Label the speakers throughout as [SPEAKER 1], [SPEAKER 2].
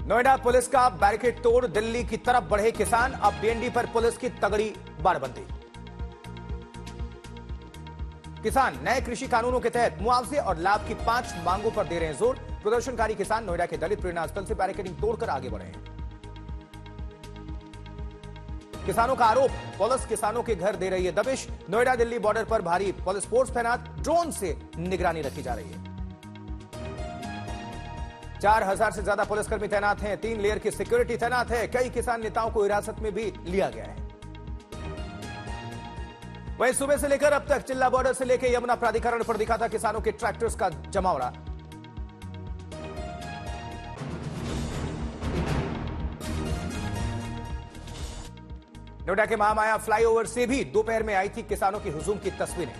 [SPEAKER 1] Noida police का barricade तोड़ दिल्ली की तरफ बढ़े किसान, अब डीएनडी पर पुलिस की तगड़ी बाड़बंदी। किसान नए कृषि कानूनों के तहत मुआवजे और लाभ की 5 मांगों पर दे रहे हैं जोर। प्रदर्शनकारी किसान नोएडा के दलित प्रेरणा स्थल से बैरिकेडिंग तोड़कर आगे बढ़े हैं। किसानों का आरोप, पुलिस किसानों के घर दे रही है दबिश। नोएडा दिल्ली बॉर्डर पर भारी पुलिस फोर्स तैनात, ड्रोन से निगरानी रखी जा रही है। 4000 से ज्यादा पुलिसकर्मी तैनात हैं, 3 लेयर की सिक्योरिटी तैनात है। कई किसान नेताओं को हिरासत में भी लिया गया है। वहीं सुबह से लेकर अब तक चिल्ला बॉर्डर से लेकर यमुना प्राधिकरण पर दिखा था किसानों के ट्रैक्टर्स का जमावड़ा। नोएडा के महामाया फ्लाईओवर से भी दोपहर में आई थी किसानों की हुजूम की तस्वीरें।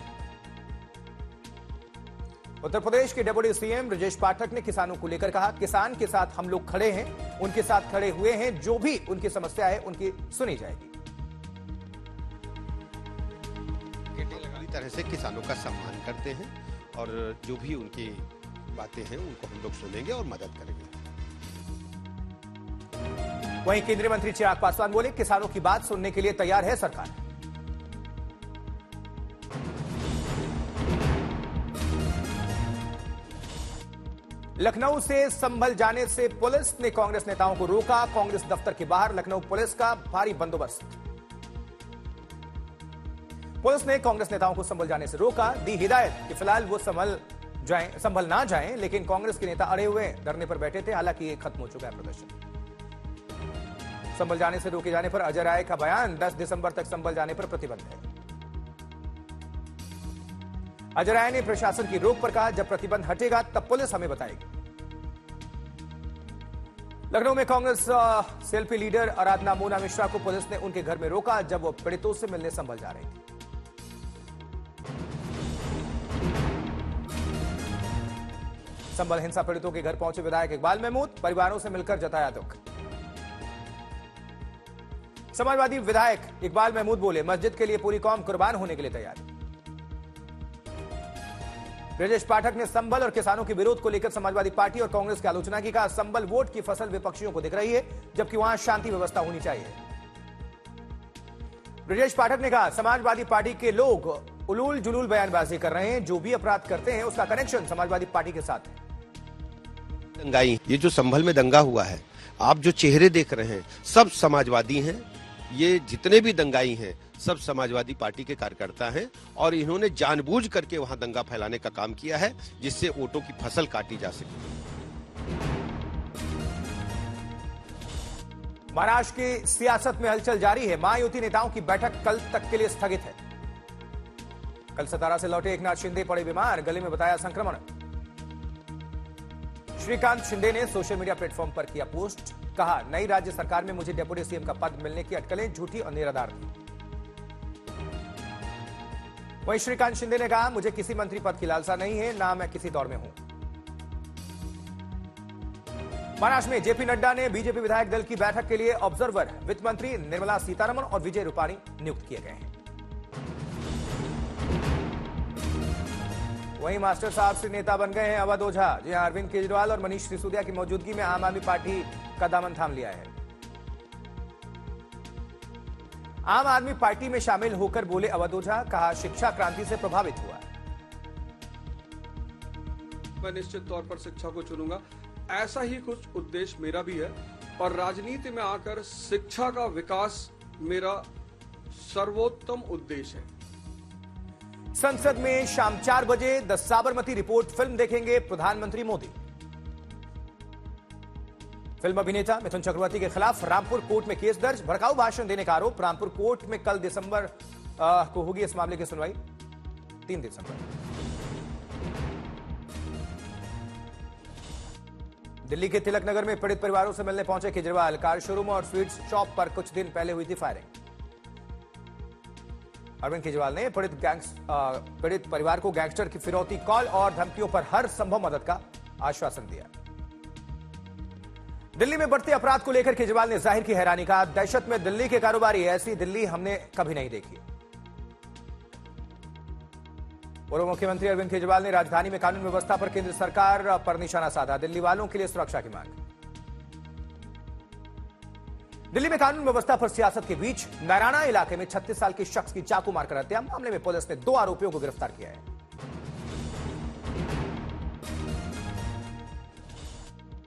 [SPEAKER 1] उत्तर प्रदेश के डिप्टी सीएम ब्रजेश पाठक ने किसानों को लेकर कहा, किसान के साथ हम लोग खड़े हैं, उनके साथ खड़े हुए हैं, जो भी उनकी समस्या है उनकी सुनी जाएगी।
[SPEAKER 2] पूरी तरह से किसानों का सम्मान करते हैं और जो भी उनकी बातें हैं उनको हम लोग सुनेंगे और मदद करेंगे।
[SPEAKER 1] वहीं केंद्रीय मंत्री चिराग पासवान बोले, किसानों की बात सुनने के लिए तैयार है सरकार। लखनऊ से संभल जाने से पुलिस ने कांग्रेस नेताओं को रोका। कांग्रेस दफ्तर के बाहर लखनऊ पुलिस का भारी बंदोबस्त। पुलिस ने कांग्रेस नेताओं को संभल जाने से रोका, दी हिदायत कि फिलहाल वो संभल ना जाएं, लेकिन कांग्रेस के नेता अड़े हुए धरने पर बैठे थे। हालांकि ये खत्म हो चुका है प्रदर्शन। संभल जाने से रोके जाने पर अजय राय का बयान, 10 दिसंबर तक संभल जाने पर प्रतिबंध है। अजय राय ने प्रशासन की रोक पर कहा, जब प्रतिबंध हटेगा तब पुलिस हमें बताएगी। लखनऊ में कांग्रेस सेल्फी लीडर आराधना मोना मिश्रा को पुलिस ने उनके घर में रोका जब वो पीड़ितों से मिलने संभल जा रही थी। संभल हिंसा पीड़ितों के घर पहुंचे विधायक इकबाल महमूद, परिवारों से मिलकर जताया दुख। समाजवादी विधायक इकबाल महमूद बोले, मस्जिद के लिए पूरी कौम कुर्बान होने के लिए तैयार। ब्रजेश पाठक ने संभल और किसानों के विरोध को लेकर समाजवादी पार्टी और कांग्रेस की आलोचना की। कहा, संभल वोट की फसल विपक्षियों को दिख रही है, जबकि वहां शांति व्यवस्था होनी चाहिए। ब्रजेश पाठक ने कहा, समाजवादी पार्टी के लोग उलूल जुलूल बयानबाजी कर रहे हैं, जो भी अपराध करते हैं उसका कनेक्शन समाजवादी पार्टी के साथ है।
[SPEAKER 2] दंगाई, ये जो संभल में दंगा हुआ है, आप जो चेहरे देख रहे हैं सब समाजवादी हैं। ये जितने भी दंगाई हैं सब समाजवादी पार्टी के कार्यकर्ता हैं और इन्होंने जानबूझ करके वहां दंगा फैलाने का काम किया है, जिससे वोटों की फसल काटी जा सके।
[SPEAKER 1] महाराष्ट्र की सियासत में हलचल जारी है। महायुति नेताओं की बैठक कल तक के लिए स्थगित है। कल सतारा से लौटे एकनाथ शिंदे पड़े बीमार, गले में बताया संक्रमण। श्रीकांत शिंदे ने सोशल मीडिया प्लेटफॉर्म पर किया पोस्ट, कहा, नई राज्य सरकार में मुझे डिप्टी सीएम का पद मिलने की अटकलें झूठी और निराधार थी। वहीं श्रीकांत शिंदे ने कहा, मुझे किसी मंत्री पद की लालसा नहीं है, ना मैं किसी दौर में हूं। महाराष्ट्र में जेपी नड्डा ने बीजेपी विधायक दल की बैठक के लिए ऑब्जर्वर वित्त मंत्री निर्मला सीतारमण और विजय रूपाणी नियुक्त किए गए हैं। वहीं मास्टर साहब से नेता बन गए हैं अवध ओझा। जी हां, अरविंद केजरीवाल और मनीष सिसोदिया की मौजूदगी में आम आदमी पार्टी का दामन थाम लिया है। आम आदमी पार्टी में शामिल होकर बोले अवध ओझा, कहा, शिक्षा क्रांति से प्रभावित हुआ।
[SPEAKER 3] मैं निश्चित तौर पर शिक्षा को चुनूंगा, ऐसा ही कुछ उद्देश्य मेरा भी है और राजनीति में आकर शिक्षा का विकास मेरा सर्वोत्तम उद्देश्य है।
[SPEAKER 1] संसद में शाम 4 बजे द साबरमती रिपोर्ट फिल्म देखेंगे प्रधानमंत्री मोदी। फिल्म अभिनेता मिथुन चक्रवर्ती के खिलाफ रामपुर कोर्ट में केस दर्ज, भड़काऊ भाषण देने का आरोप। रामपुर कोर्ट में कल दिसंबर को होगी इस मामले की सुनवाई, 3 दिसंबर। दिल्ली के तिलक नगर में पीड़ित परिवारों से मिलने पहुंचे केजरीवाल। कार शोरूम और स्वीट्स शॉप पर कुछ दिन पहले हुई थी फायरिंग। अरविंद केजरीवाल ने पीड़ित परिवार को गैंगस्टर की फिरौती कॉल और धमकियों पर हर संभव मदद का आश्वासन दिया। दिल्ली में बढ़ते अपराध को लेकर केजरीवाल ने जाहिर की हैरानी, कहा, दहशत में दिल्ली के कारोबारी, ऐसी दिल्ली हमने कभी नहीं देखी। पूर्व मुख्यमंत्री अरविंद केजरीवाल ने राजधानी में कानून व्यवस्था पर केंद्र सरकार पर निशाना साधा। दिल्ली वालों के लिए सुरक्षा की मांग। दिल्ली में कानून व्यवस्था पर सियासत के बीच नारायणा इलाके में 36 साल के शख्स की चाकू मारकर हत्या। मामले में पुलिस ने 2 आरोपियों को गिरफ्तार किया है।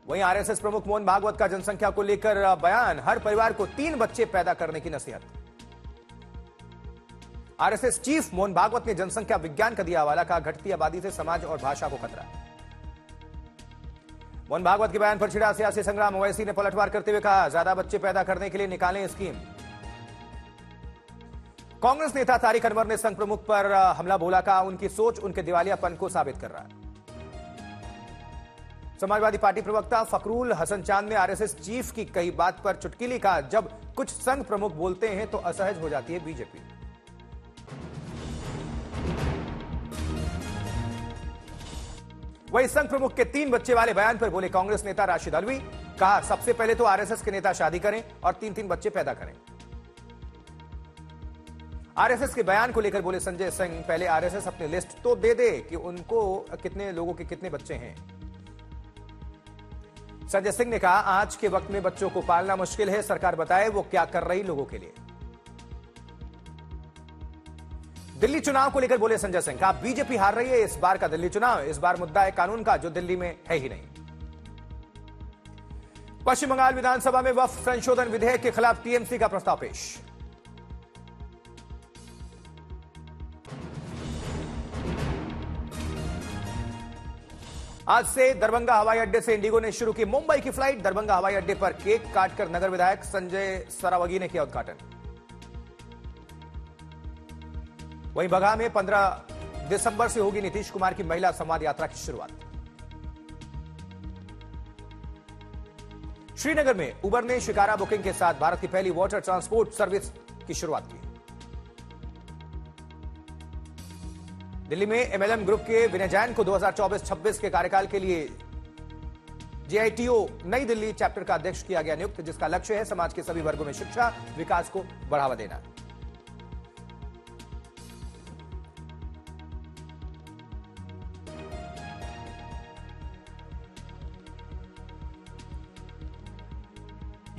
[SPEAKER 1] वहीं आरएसएस प्रमुख मोहन भागवत का जनसंख्या को लेकर बयान, हर परिवार को 3 बच्चे पैदा करने की नसीहत। आरएसएस चीफ मोहन भागवत ने जनसंख्या विज्ञान का दिया हवाला, कहा घटती आबादी से समाज और भाषा को खतरा। मोहन भागवत के बयान पर छिड़ा सियासी संग्राम। ओवैसी ने पलटवार करते हुए कहा, ज्यादा बच्चे पैदा करने के लिए निकालें स्कीम। कांग्रेस नेता तारिक अनवर ने संघ प्रमुख पर हमला बोला, कहा उनकी सोच उनके दिवालियापन को साबित कर रहा है। समाजवादी पार्टी प्रवक्ता फकरुल हसन चांद ने आरएसएस चीफ की कई बात पर चुटकीली, कहा जब कुछ संघ प्रमुख बोलते हैं तो असहज हो जाती है बीजेपी। वहीं संघ प्रमुख के 3 बच्चे वाले बयान पर बोले कांग्रेस नेता राशिद अलवी, कहा सबसे पहले तो आरएसएस के नेता शादी करें और 3-3 बच्चे पैदा करें। आरएसएस के बयान को लेकर बोले संजय सिंह, पहले आरएसएस अपनी लिस्ट तो दे दे कि उनको कितने लोगों के कितने बच्चे हैं। संजय सिंह ने कहा, आज के वक्त में बच्चों को पालना मुश्किल है, सरकार बताए वो क्या कर रही लोगों के लिए। दिल्ली चुनाव को लेकर बोले संजय सिंह, कहा बीजेपी हार रही है इस बार का दिल्ली चुनाव, इस बार मुद्दा है कानून का जो दिल्ली में है ही नहीं। पश्चिम बंगाल विधानसभा में वक्फ संशोधन विधेयक के खिलाफ टीएमसी का प्रस्ताव पेश। आज से दरभंगा हवाई अड्डे से इंडिगो ने शुरू की मुंबई की फ्लाइट। दरभंगा हवाई अड्डे पर केक काटकर नगर विधायक संजय सरावगी ने किया उद्घाटन। वहीं बगहा में 15 दिसंबर से होगी नीतीश कुमार की महिला संवाद यात्रा की शुरुआत। श्रीनगर में उबर ने शिकारा बुकिंग के साथ भारत की पहली वाटर ट्रांसपोर्ट सर्विस की शुरुआत की। दिल्ली में एमएलएम ग्रुप के विनय जैन को 2024-26 के कार्यकाल के लिए जेआईटीओ नई दिल्ली चैप्टर का अध्यक्ष किया गया नियुक्त, जिसका लक्ष्य है समाज के सभी वर्गों में शिक्षा विकास को बढ़ावा देना।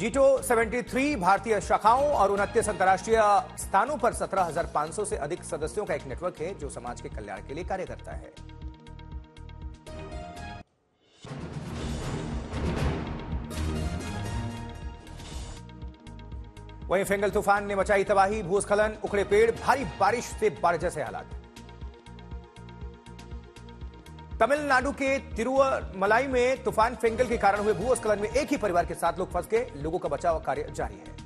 [SPEAKER 1] G273 भारतीय शाखाओं और 29 अंतर्राष्ट्रीय स्थानों पर 17,500 से अधिक सदस्यों का एक नेटवर्क है जो समाज के कल्याण के लिए कार्य करता है। वहीं फेंगल तूफान ने मचाई तबाही, भूस्खलन, उखड़े पेड़, भारी बारिश से बाढ़ जैसे हालात। तमिलनाडु के तिरुवल्लुवाई में तूफान फेंगल के कारण हुए भूस्खलन में एक ही परिवार के 7 लोग फंस गए। लोगों का बचाव कार्य जारी है,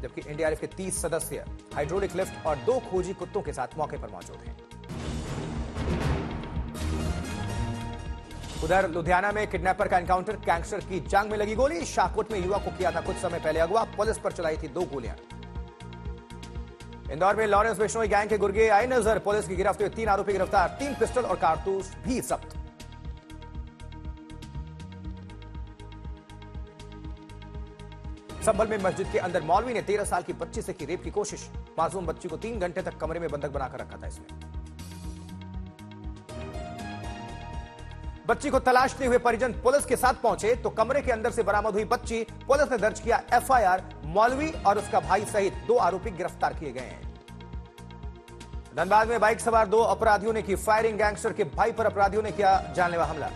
[SPEAKER 1] जबकि एनडीआरएफ के 30 सदस्य हाइड्रोलिक लिफ्ट और 2 खोजी कुत्तों के साथ मौके पर मौजूद हैं। उधर लुधियाना में किडनैपर का एनकाउंटर, गैंगस्टर की जांग में लगी गोली। शाहकोट में युवक को किया था कुछ समय पहले अगवा, पुलिस पर चलाई थी 2 गोलियां। इंदौर में लॉरेंस बिश्नोई गैंग के गुर्गे आए नजर, पुलिस की गिरफ्त में 3 आरोपी गिरफ्तार, 3 पिस्टल और कारतूस भी जब्त। संभल में मस्जिद के अंदर मौलवी ने 13 साल की बच्ची से की रेप की कोशिश। मासूम बच्ची को 3 घंटे तक कमरे में बंधक बनाकर रखा था इसमें। बच्ची को तलाशते हुए परिजन पुलिस के साथ पहुंचे तो कमरे के अंदर से बरामद हुई बच्ची। पुलिस ने दर्ज किया एफआईआर। मौलवी और उसका भाई सहित 2 आरोपी गिरफ्तार किए गए हैं। धनबाद में बाइक सवार 2 अपराधियों ने की फायरिंग, गैंगस्टर के भाई पर अपराधियों ने किया जानलेवा हमला।